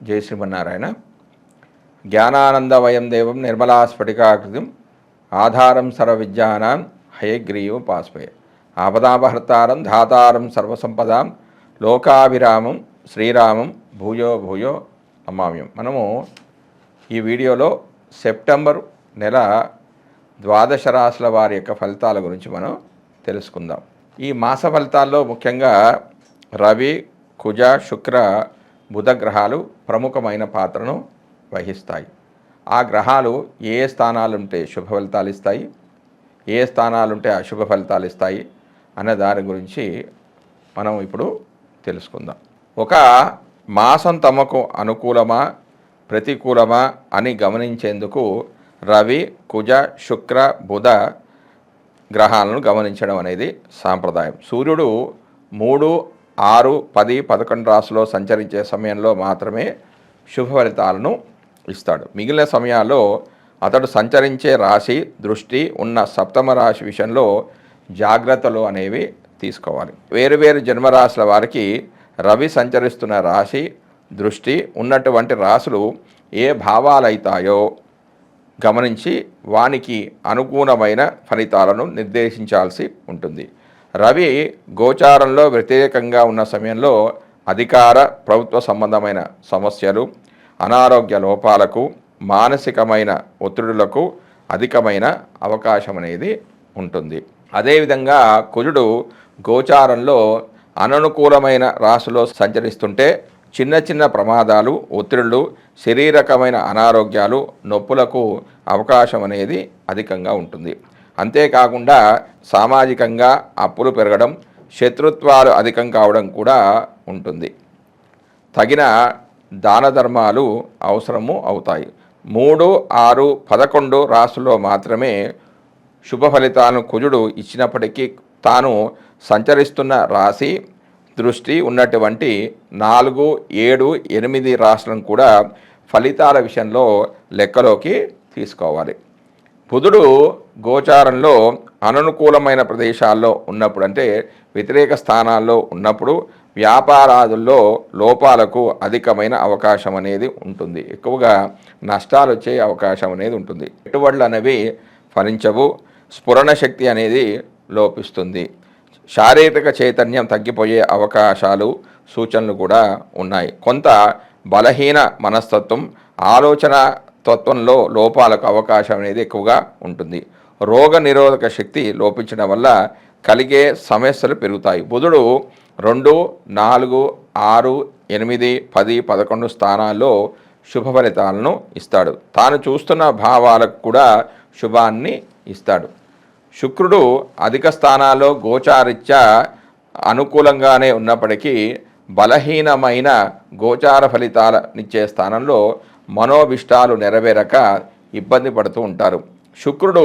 జై శ్రీమన్నారాయణ. జ్ఞానానందవయం దేవం నిర్మలా స్ఫటికాకృతిం ఆధారం సర్వవిద్యానాం హయగ్రీవం పాస్పయ ఆపదాపహర్తారం ధాతారం సర్వసంపదాం లోకాభిరామం శ్రీరామం భూయో భూయో నమామ్యం. మనము ఈ వీడియోలో సెప్టెంబర్ నెల ద్వాదశ రాశుల వారి యొక్క ఫలితాల గురించి మనం తెలుసుకుందాం. ఈ మాస ఫలితాల్లో ముఖ్యంగా రవి, కుజ, శుక్ర, బుధ గ్రహాలు ప్రముఖమైన పాత్రను వహిస్తాయి. ఆ గ్రహాలు ఏ స్థానాలుంటే శుభ ఫలితాలు ఇస్తాయి, ఏ స్థానాలుంటే అశుభ ఫలితాలు ఇస్తాయి అనే దాని గురించి మనం ఇప్పుడు తెలుసుకుందాం. ఒక మాసం తమకు అనుకూలమా ప్రతికూలమా అని గమనించేందుకు రవి, కుజ, శుక్ర, బుధ గ్రహాలను గమనించడం అనేది సాంప్రదాయం. సూర్యుడు 3, 6, 10, 11 రాశిలో సంచరించే సమయంలో మాత్రమే శుభ ఫలితాలను ఇస్తాడు. మిగిలిన సమయాల్లో అతడు సంచరించే రాశి దృష్టి ఉన్న సప్తమ రాశి విషయంలో జాగ్రత్తలు అనేవి తీసుకోవాలి. వేరువేరు జన్మరాశుల వారికి రవి సంచరిస్తున్న రాశి దృష్టి ఉన్నటువంటి రాశులు ఏ భావాలైతాయో గమనించి వానికి అనుకూలమైన ఫలితాలను నిర్దేశించాల్సి ఉంటుంది. రవి గోచారంలో వ్యతిరేకంగా ఉన్న సమయంలో అధికార ప్రభుత్వ సంబంధమైన సమస్యలు, అనారోగ్య లోపాలకు, మానసికమైన ఒత్తిడులకు అధికమైన అవకాశం అనేది ఉంటుంది. అదేవిధంగా కుజుడు గోచారంలో అననుకూలమైన రాశిలో సంచరిస్తుంటే చిన్న చిన్న ప్రమాదాలు, ఒత్తిడులు, శరీరకమైన అనారోగ్యాలు, నొప్పులకు అవకాశం అనేది అధికంగా ఉంటుంది. అంతేకాకుండా సామాజికంగా అప్పులు పెరగడం, శత్రుత్వాలు అధికం కావడం కూడా ఉంటుంది. తగిన దాన ధర్మాలు అవసరము అవుతాయి. 3, 6, 11 రాశుల్లో మాత్రమే శుభ ఫలితాలను కుజుడు ఇచ్చినప్పటికీ తాను సంచరిస్తున్న రాశి దృష్టి ఉన్నటువంటి 4, 7, 8 రాశులను కూడా ఫలితాల విషయంలో లెక్కలోకి తీసుకోవాలి. బుధుడు గోచారంలో అననుకూలమైన ప్రదేశాల్లో ఉన్నప్పుడు, అంటే వ్యతిరేక స్థానాల్లో ఉన్నప్పుడు వ్యాపారాదుల్లో లోపాలకు అధికమైన అవకాశం అనేది ఉంటుంది. ఎక్కువగా నష్టాలు వచ్చే అవకాశం అనేది ఉంటుంది. పెట్టుబడులు అనేవి ఫలించవు, స్ఫురణ శక్తి అనేది లోపిస్తుంది, శారీరక చైతన్యం తగ్గిపోయే అవకాశాలు సూచనలు కూడా ఉన్నాయి. కొంత బలహీన మనస్తత్వం, ఆలోచన తత్వంలో లోపాలకు అవకాశం అనేది ఎక్కువగా ఉంటుంది. రోగ నిరోధక శక్తి లోపించడం వల్ల కలిగే సమస్యలు పెరుగుతాయి. బుధుడు 2, 4, 6, 8, 10, 11 స్థానాల్లో శుభ ఫలితాలను ఇస్తాడు. తాను చూస్తున్న భావాలకు కూడా శుభాన్ని ఇస్తాడు. శుక్రుడు అధిక స్థానాల్లో గోచారిత్యా అనుకూలంగానే ఉన్నప్పటికీ బలహీనమైన గోచార ఫలితాలనిచ్చే స్థానంలో మనోభిష్టాలు నెరవేరక ఇబ్బంది పడుతూ ఉంటారు. శుక్రుడు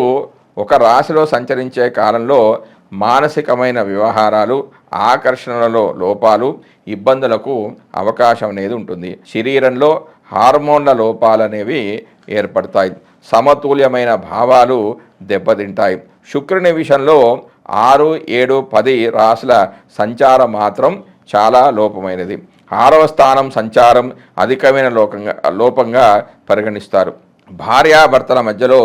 ఒక రాశిలో సంచరించే కాలంలో మానసికమైన వ్యవహారాలు, ఆకర్షణలలో లోపాలు, ఇబ్బందులకు అవకాశం అనేది ఉంటుంది. శరీరంలో హార్మోన్ల లోపాలు అనేవి ఏర్పడతాయి. సమతుల్యమైన భావాలు దెబ్బతింటాయి. శుక్రుని విషయంలో 6, 7, 10 రాశుల సంచారం మాత్రం చాలా లోపమైనది. 6వ స్థానం సంచారం అధికమైన లోపంగా పరిగణిస్తారు. భార్యాభర్తల మధ్యలో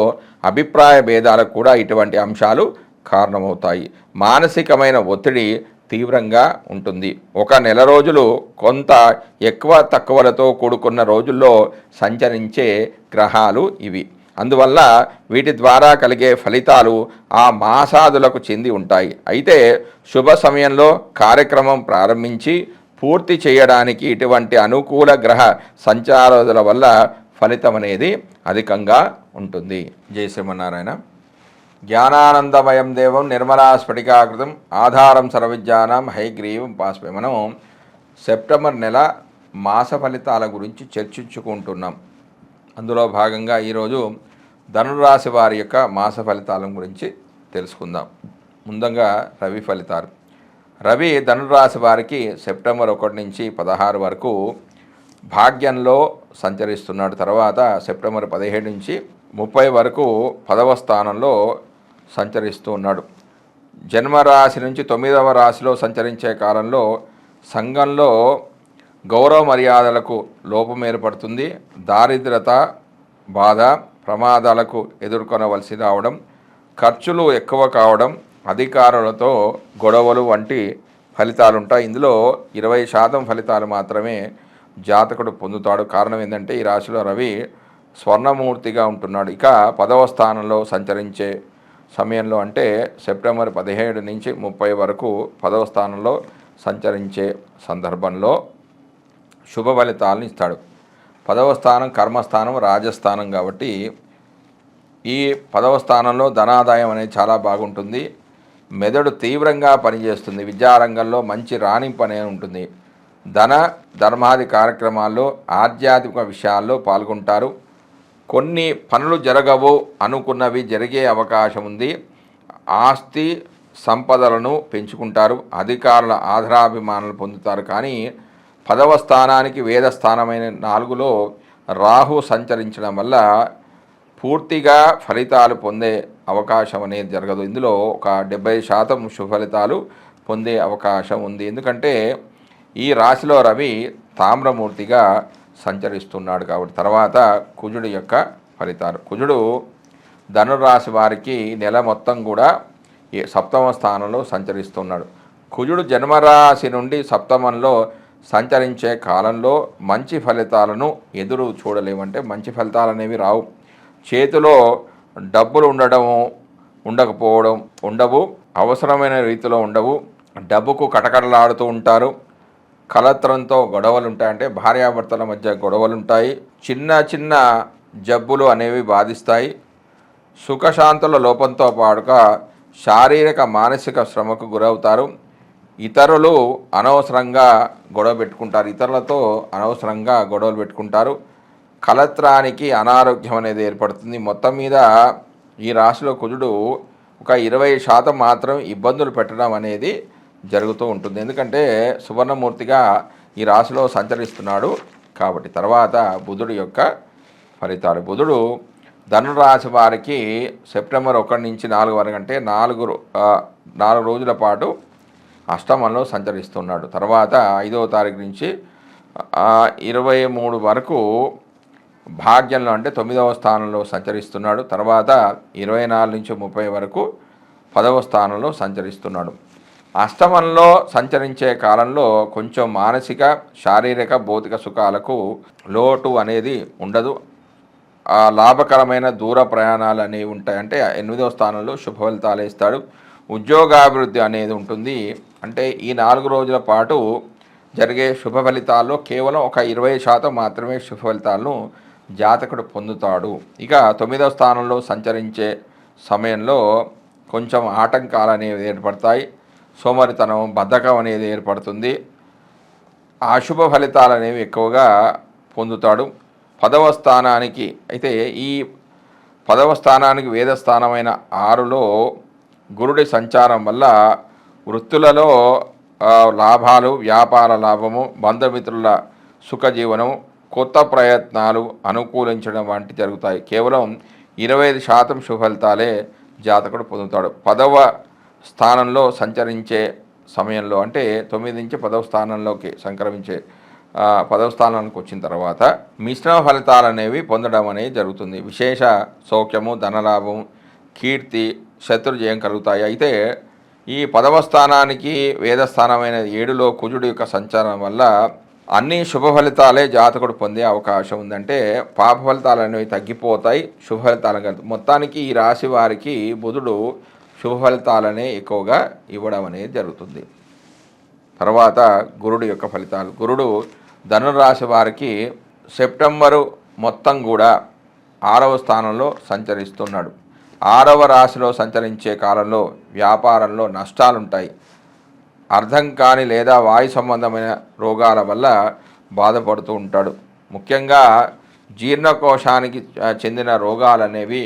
అభిప్రాయ భేదాలకు కూడా ఇటువంటి అంశాలు కారణమవుతాయి. మానసికమైన ఒత్తిడి తీవ్రంగా ఉంటుంది. ఒక నెల రోజులు కొంత ఎక్కువ తక్కువలతో కూడుకున్న రోజుల్లో సంచరించే గ్రహాలు ఇవి. అందువల్ల వీటి ద్వారా కలిగే ఫలితాలు ఆ మాసాదులకు చెంది ఉంటాయి. అయితే శుభ సమయంలో కార్యక్రమం ప్రారంభించి పూర్తి చేయడానికి ఇటువంటి అనుకూల గ్రహ సంచారాల వల్ల ఫలితం అనేది అధికంగా ఉంటుంది. జై శ్రీమన్నారాయణ. జ్ఞానానందమయం దేవం నిర్మలా స్ఫటికాకృతం ఆధారం సర్వవిద్యానాం హయగ్రీవం పాస్పయ. మనం సెప్టెంబర్ నెల మాస ఫలితాల గురించి చర్చించుకుంటున్నాం. అందులో భాగంగా ఈరోజు ధనురాశి వారి యొక్క మాస ఫలితాల గురించి తెలుసుకుందాం. ముందుగా రవి ఫలితాలు. రవి ధనురాశి వారికి సెప్టెంబర్ 1 నుంచి 16 వరకు భాగ్యంలో సంచరిస్తున్నాడు. తర్వాత సెప్టెంబర్ 17 నుంచి 30 వరకు 10వ స్థానంలో సంచరిస్తూ ఉన్నాడు. జన్మరాశి నుంచి 9వ రాశిలో సంచరించే కాలంలో సంఘంలో గౌరవ మర్యాదలకు లోపం ఏర్పడుతుంది. దారిద్రత, బాధ, ప్రమాదాలకు ఎదుర్కొనవలసి రావడం, ఖర్చులు ఎక్కువ కావడం, అధికారులతో గొడవలు వంటి ఫలితాలుంటాయి. ఇందులో 20% ఫలితాలు మాత్రమే జాతకుడు పొందుతాడు. కారణం ఏంటంటే ఈ రాశిలో రవి స్వర్ణమూర్తిగా ఉంటున్నాడు. ఇక 10వ స్థానంలో సంచరించే సమయంలో అంటే సెప్టెంబర్ 17 నుంచి 30 వరకు 10వ స్థానంలో సంచరించే సందర్భంలో శుభ ఫలితాలను ఇస్తాడు. 10వ స్థానం కర్మస్థానం, రాజస్థానం కాబట్టి ఈ 10వ స్థానంలో ధనాదాయం అనేది చాలా బాగుంటుంది. మెదడు తీవ్రంగా పనిచేస్తుంది. విద్యారంగంలో మంచి రాణింపు అనేది ఉంటుంది. ధర్మాది కార్యక్రమాల్లో, ఆధ్యాత్మిక విషయాల్లో పాల్గొంటారు. కొన్ని పనులు జరగవు అనుకున్నవి జరిగే అవకాశం ఉంది. ఆస్తి సంపదలను పెంచుకుంటారు. అధికారుల ఆదరాభిమానాలు పొందుతారు. కానీ 10వ స్థానానికి వేదస్థానమైన 4లో రాహు సంచరించడం వల్ల పూర్తిగా ఫలితాలు పొందే అవకాశం అనేది జరగదు. ఇందులో ఒక 70% శుభ ఫలితాలు పొందే అవకాశం ఉంది. ఎందుకంటే ఈ రాశిలో రవి తామ్రమూర్తిగా సంచరిస్తున్నాడు కాబట్టి. తర్వాత కుజుడు యొక్క ఫలితాలు. కుజుడు ధనురాశి వారికి నెల మొత్తం కూడా 7వ స్థానంలో సంచరిస్తున్నాడు. కుజుడు జన్మరాశి నుండి 7మంలో సంచరించే కాలంలో మంచి ఫలితాలను ఎదురు చూడలేమంటే మంచి ఫలితాలు అనేవి రావు. చేతిలో డబ్బులు ఉండవు, అవసరమైన రీతిలో ఉండవు, డబ్బుకు కటకటలాడుతూ ఉంటారు. కలత్రంతో గొడవలు ఉంటాయంటే భార్యాభర్తల మధ్య గొడవలు ఉంటాయి. చిన్న చిన్న జబ్బులు అనేవి బాధిస్తాయి. సుఖశాంతుల లోపంతో పాటుగా శారీరక మానసిక శ్రమకు గురవుతారు. ఇతరులు అనవసరంగా ఇతరులతో అనవసరంగా గొడవలు పెట్టుకుంటారు. కలత్రానికి అనారోగ్యం అనేది ఏర్పడుతుంది. మొత్తం మీద ఈ రాశిలో కుజుడు ఒక 20% మాత్రం ఇబ్బందులు పెట్టడం అనేది జరుగుతూ ఉంటుంది. ఎందుకంటే సువర్ణమూర్తిగా ఈ రాశిలో సంచరిస్తున్నాడు కాబట్టి. తర్వాత బుధుడు యొక్క ఫలితాలు. బుధుడు ధనురాశి వారికి సెప్టెంబర్ 1 నుంచి 4 వరకు అంటే 4 రోజుల పాటు అష్టమంలో సంచరిస్తున్నాడు. తర్వాత 5వ తారీఖు నుంచి 23 వరకు భాగ్యంలో అంటే 9వ స్థానంలో సంచరిస్తున్నాడు. తర్వాత 24 నుంచి 30 వరకు 10వ స్థానంలో సంచరిస్తున్నాడు. అష్టమంలో సంచరించే కాలంలో కొంచెం మానసిక, శారీరక, భౌతిక సుఖాలకు లోటు అనేది ఉండదు. లాభకరమైన దూర ప్రయాణాలు అనేవి ఉంటాయి. అంటే 8వ స్థానంలో శుభ ఫలితాలు ఇస్తాడు. ఉద్యోగాభివృద్ధి అనేది ఉంటుంది. అంటే ఈ 4 రోజుల పాటు జరిగే శుభ ఫలితాల్లో కేవలం ఒక 20% మాత్రమే శుభ ఫలితాలను జాతకుడు పొందుతాడు. ఇక 9వ స్థానంలో సంచరించే సమయంలో కొంచెం ఆటంకాలు అనేవి ఏర్పడతాయి. సోమరితనం, బద్ధకం అనేది ఏర్పడుతుంది. అశుభ ఫలితాలు అనేవి ఎక్కువగా పొందుతాడు. 10వ స్థానానికి అయితే ఈ 10వ స్థానానికి వేదస్థానమైన 6లో గురుడి సంచారం వల్ల వృత్తులలో లాభాలు, వ్యాపార లాభము, బంధుమిత్రుల సుఖజీవనం, కొత్త ప్రయత్నాలు అనుకూలించడం వంటి జరుగుతాయి. కేవలం 25% శుభ ఫలితాలే జాతకుడు పొందుతాడు. 10వ స్థానంలో సంచరించే సమయంలో అంటే 9 నుంచి 10వ స్థానంలోకి సంక్రమించే 10వ స్థానానికి వచ్చిన తర్వాత మిశ్రమ ఫలితాలు అనేవి పొందడం అనేది జరుగుతుంది. విశేష సౌఖ్యము, ధనలాభం, కీర్తి, శత్రుజయం కలుగుతాయి. అయితే ఈ 10వ స్థానానికి వేదస్థానమైన 7లో కుజుడు యొక్క సంచారం వల్ల అన్ని శుభ ఫలితాలే జాతకుడు పొందే అవకాశం ఉందంటే పాప ఫలితాలు అనేవి తగ్గిపోతాయి, శుభ ఫలితాలు కలుగుతాయి. మొత్తానికి ఈ రాశి వారికి బుధుడు శుభ ఫలితాలనే ఎక్కువగా ఇవ్వడం అనేది జరుగుతుంది. తర్వాత గురుడు యొక్క ఫలితాలు. గురుడు ధనురాశి వారికి సెప్టెంబరు మొత్తం కూడా 6వ స్థానంలో సంచరిస్తున్నాడు. 6వ రాశిలో సంచరించే కాలంలో వ్యాపారంలో నష్టాలుంటాయి. అర్థం కాని లేదా వాయు సంబంధమైన రోగాల వల్ల బాధపడుతూ ఉంటాడు. ముఖ్యంగా జీర్ణకోశానికి చెందిన రోగాలు అనేవి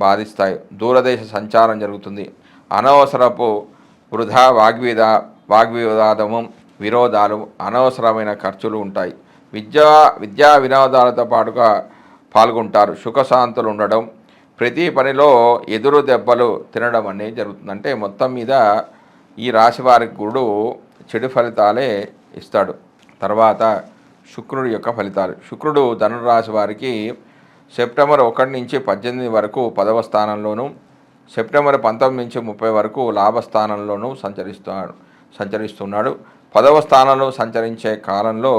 బాధిస్తాయి. దూరదేశ సంచారం జరుగుతుంది. అనవసరపు వృధా వాగ్వివాదము, విరోధాలు, అనవసరమైన ఖర్చులు ఉంటాయి. విద్యా వినోదాలతో పాటుగా పాల్గొంటారు. సుఖశాంతులు ఉండడం, ప్రతి పనిలో ఎదురు దెబ్బలు తినడం అనేది జరుగుతుంది. అంటే మొత్తం మీద ఈ రాశి వారికి గురుడు చెడు ఫలితాలే ఇస్తాడు. తర్వాత శుక్రుడి యొక్క ఫలితాలు. శుక్రుడు ధనురాశి వారికి సెప్టెంబర్ 1 నుంచి 18 వరకు 10వ స్థానంలోను, సెప్టెంబర్ 19 నుంచి 30 వరకు లాభస్థానంలోనూ సంచరిస్తున్నాడు. 10వ స్థానంలో సంచరించే కాలంలో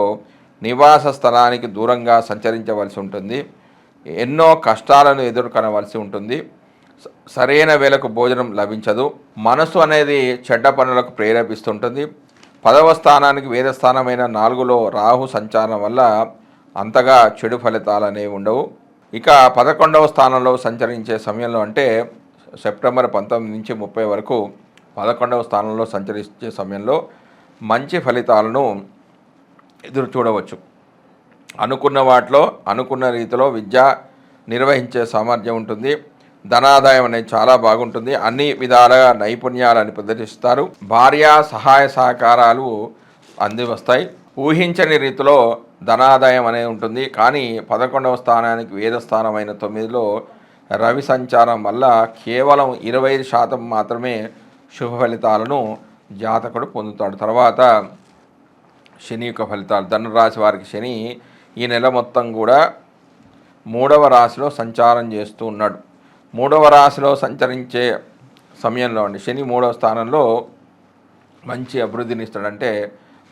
నివాస స్థలానికి దూరంగా సంచరించవలసి ఉంటుంది. ఎన్నో కష్టాలను ఎదుర్కొనవలసి ఉంటుంది. సరైన వేళకు భోజనం లభించదు. మనసు అనేది చెడ్డ పనులకు ప్రేరేపిస్తుంటుంది. 10వ స్థానానికి వేదస్థానమైన 4లో రాహు సంచారం వల్ల అంతగా చెడు ఫలితాలు అనేవి ఉండవు. ఇక 11వ స్థానంలో సంచరించే సమయంలో అంటే సెప్టెంబర్ 19 నుంచి 30 వరకు 11వ స్థానంలో సంచరించే సమయంలో మంచి ఫలితాలను ఎదురు చూడవచ్చు. అనుకున్న వాటిలో అనుకున్న రీతిలో విద్య నిర్వహించే సామర్థ్యం ఉంటుంది. ధనాదాయం అనేది చాలా బాగుంటుంది. అన్ని విధాలుగా నైపుణ్యాలను ప్రదర్శిస్తారు. భార్య సహాయ సహకారాలు అందివస్తాయి. ఊహించని రీతిలో ధనాదాయం అనేది ఉంటుంది. కానీ 11వ స్థానానికి వేదస్థానమైన 9లో రవి సంచారం వల్ల కేవలం 25% మాత్రమే శుభ ఫలితాలను జాతకుడు పొందుతాడు. తర్వాత శని యొక్క ఫలితాలు. ధనురాశి వారికి శని ఈ నెల మొత్తం కూడా 3వ రాశిలో సంచారం చేస్తూ ఉన్నాడు. 3వ రాశిలో సంచరించే సమయంలో అండి శని 3వ స్థానంలో మంచి అభివృద్ధిని ఇస్తాడంటే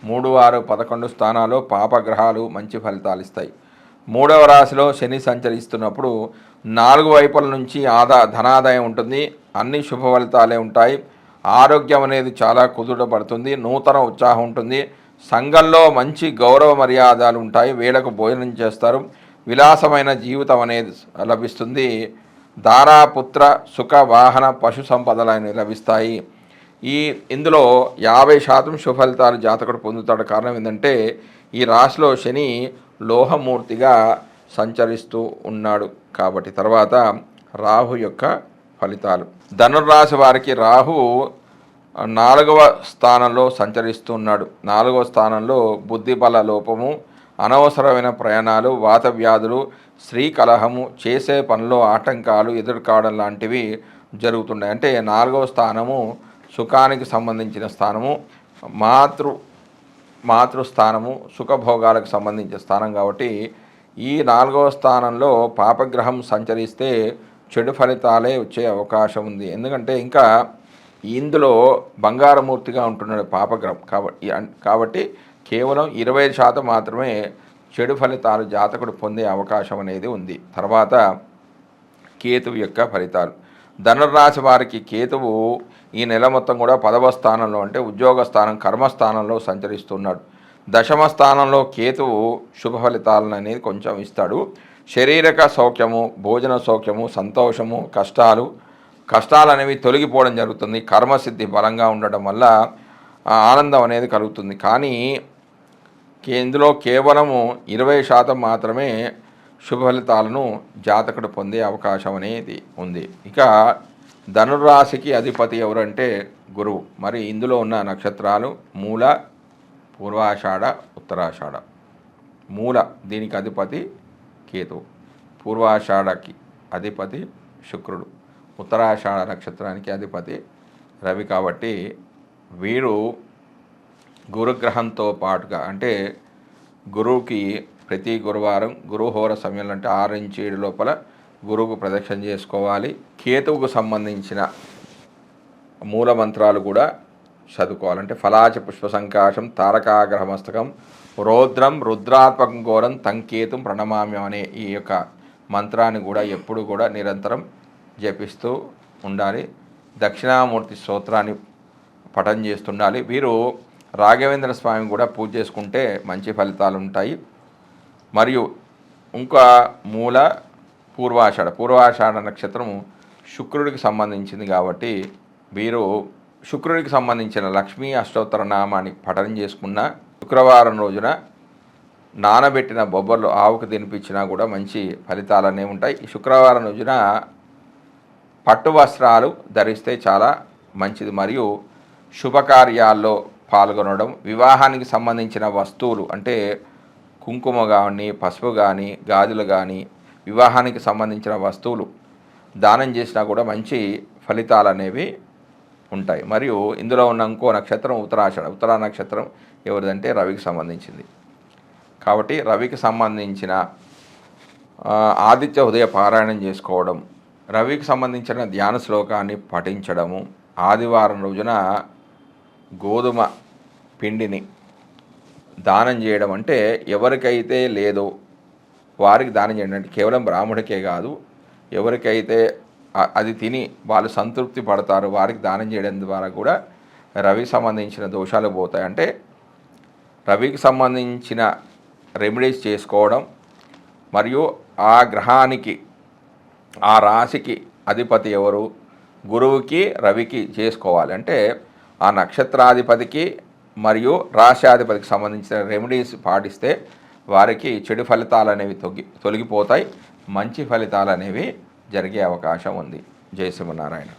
3, 6, 11 స్థానాల్లో పాపగ్రహాలు మంచి ఫలితాలు ఇస్తాయి. 3వ రాశిలో శని సంచరిస్తున్నప్పుడు 4 వైపుల నుంచి ధనాదాయం ఉంటుంది. అన్ని శుభ ఫలితాలే ఉంటాయి. ఆరోగ్యం అనేది చాలా కుదుటపడుతుంది. నూతన ఉత్సాహం ఉంటుంది. సంఘంలో మంచి గౌరవ మర్యాదలు ఉంటాయి. వేళకు భోజనం చేస్తారు. విలాసమైన జీవితం అనేది లభిస్తుంది. దారాపుత్ర సుఖ వాహన పశు సంపదలు అనేవి లభిస్తాయి. ఇందులో 50% శుభ ఫలితాలు జాతకుడు పొందుతాడు. కారణం ఏంటంటే ఈ రాశిలో శని లోహమూర్తిగా సంచరిస్తూ ఉన్నాడు కాబట్టి. తర్వాత రాహు యొక్క ఫలితాలు. ధనుర్రాశి వారికి రాహు 4వ స్థానంలో సంచరిస్తూ ఉన్నాడు. 4వ స్థానంలో బుద్ధిబల లోపము, అనవసరమైన ప్రయాణాలు, వాత వ్యాధులు, స్త్రీ కలహము, చేసే పనిలో ఆటంకాలు ఎదుర్కోవడం లాంటివి జరుగుతున్నాయి. అంటే 4వ స్థానము సుఖానికి సంబంధించిన స్థానము, మాతృస్థానము, సుఖభోగాలకు సంబంధించిన స్థానం కాబట్టి ఈ 4వ స్థానంలో పాపగ్రహం సంచరిస్తే చెడు ఫలితాలే వచ్చే అవకాశం ఉంది. ఎందుకంటే ఇంకా ఇందులో బంగారమూర్తిగా ఉంటున్నాడు పాపగ్రహం కాబట్టి కేవలం 25% మాత్రమే చెడు ఫలితాలు జాతకుడు పొందే అవకాశం అనేది ఉంది. తర్వాత కేతువు యొక్క ఫలితాలు. ధనుర్రాశి వారికి కేతువు ఈ నెల మొత్తం కూడా 10వ స్థానంలో అంటే ఉద్యోగ స్థానం, కర్మస్థానంలో సంచరిస్తున్నాడు. 10వ స్థానంలో కేతువు శుభ ఫలితాలను అనేది కొంచెం ఇస్తాడు. శారీరక సౌఖ్యము, భోజన సౌఖ్యము, సంతోషము, కష్టాలు అనేవి తొలగిపోవడం జరుగుతుంది. కర్మసిద్ధి బలంగా ఉండడం వల్ల ఆనందం అనేది కలుగుతుంది. కానీ ఇందులో కేవలము 20% మాత్రమే శుభ ఫలితాలను జాతకుడు పొందే అవకాశం అనేది ఉంది. ఇక ధనుర్రాశికి అధిపతి ఎవరంటే గురువు. మరి ఇందులో ఉన్న నక్షత్రాలు మూల, పూర్వాషాఢ, ఉత్తరాషాఢ. మూల దీనికి అధిపతి కేతువు, పూర్వాషాఢకి అధిపతి శుక్రుడు, ఉత్తరాషాఢ నక్షత్రానికి అధిపతి రవి. కాబట్టి వీరు గురుగ్రహంతో పాటుగా అంటే గురువుకి ప్రతి గురువారం గురుహోర సమయంలో అంటే 6 నుంచి 7 లోపల గురువుకు ప్రదక్షిణ చేసుకోవాలి. కేతువుకు సంబంధించిన మూల మంత్రాలు కూడా చదువుకోవాలంటే ఫలాచ పుష్ప సంకాశం, తారకాగ్రహమస్తకం, రౌద్రం, రుద్రాత్మకం ఘోరం, తంకేతం ప్రణమామ్యం అనే ఈ యొక్క మంత్రాన్ని కూడా ఎప్పుడు కూడా నిరంతరం జపిస్తూ ఉండాలి. దక్షిణామూర్తి స్తోత్రాన్ని పఠనం చేస్తుండాలి. వీరు రాఘవేంద్ర స్వామి కూడా పూజ చేసుకుంటే మంచి ఫలితాలు ఉంటాయి. మరియు ఇంకా మూల, పూర్వాషాఢ నక్షత్రము శుక్రుడికి సంబంధించింది కాబట్టి వీరు శుక్రుడికి సంబంధించిన లక్ష్మీ అష్టోత్తర నామాన్ని పఠనం చేసుకున్న శుక్రవారం రోజున నానబెట్టిన బొబ్బర్లు ఆవుకు తినిపించినా కూడా మంచి ఫలితాలనే ఉంటాయి. ఈ శుక్రవారం రోజున పట్టు వస్త్రాలు ధరిస్తే చాలా మంచిది. మరియు శుభకార్యాల్లో పాల్గొనడం, వివాహానికి సంబంధించిన వస్తువులు అంటే కుంకుమ కానీ, పసుపు కానీ, గాజులు కానీ, వివాహానికి సంబంధించిన వస్తువులు దానం చేసినా కూడా మంచి ఫలితాలు అనేవి ఉంటాయి. మరియు ఇందులో ఉన్న ఇంకో నక్షత్రం ఉత్తరా నక్షత్రం ఎవరిదంటే రవికి సంబంధించింది. కాబట్టి రవికి సంబంధించిన ఆదిత్య ఉదయ పారాయణం చేసుకోవడం, రవికి సంబంధించిన ధ్యాన శ్లోకాన్ని పఠించడము, ఆదివారం రోజున గోధుమ పిండిని దానం చేయడం, అంటే ఎవరికైతే లేదో వారికి దానం చేయడం, అంటే కేవలం బ్రాహ్మడికే కాదు, ఎవరికైతే అది తిని వాళ్ళు సంతృప్తి పడతారో వారికి దానం చేయడం ద్వారా కూడా రవికి సంబంధించిన దోషాలు పోతాయి. అంటే రవికి సంబంధించిన రెమెడీస్ చేసుకోవడం, మరియు ఆ గ్రహానికి ఆ రాశికి అధిపతి ఎవరు, గురువుకి రవికి చేసుకోవాలి. అంటే ఆ నక్షత్రాధిపతికి మరియు రాశ్యాధిపతికి సంబంధించిన రెమెడీస్ పాటిస్తే వారికి చెడు ఫలితాలు అనేవి తొలగిపోతాయి, మంచి ఫలితాలు అనేవి జరిగే అవకాశం ఉంది. జై శ్రీమన్నారాయణ.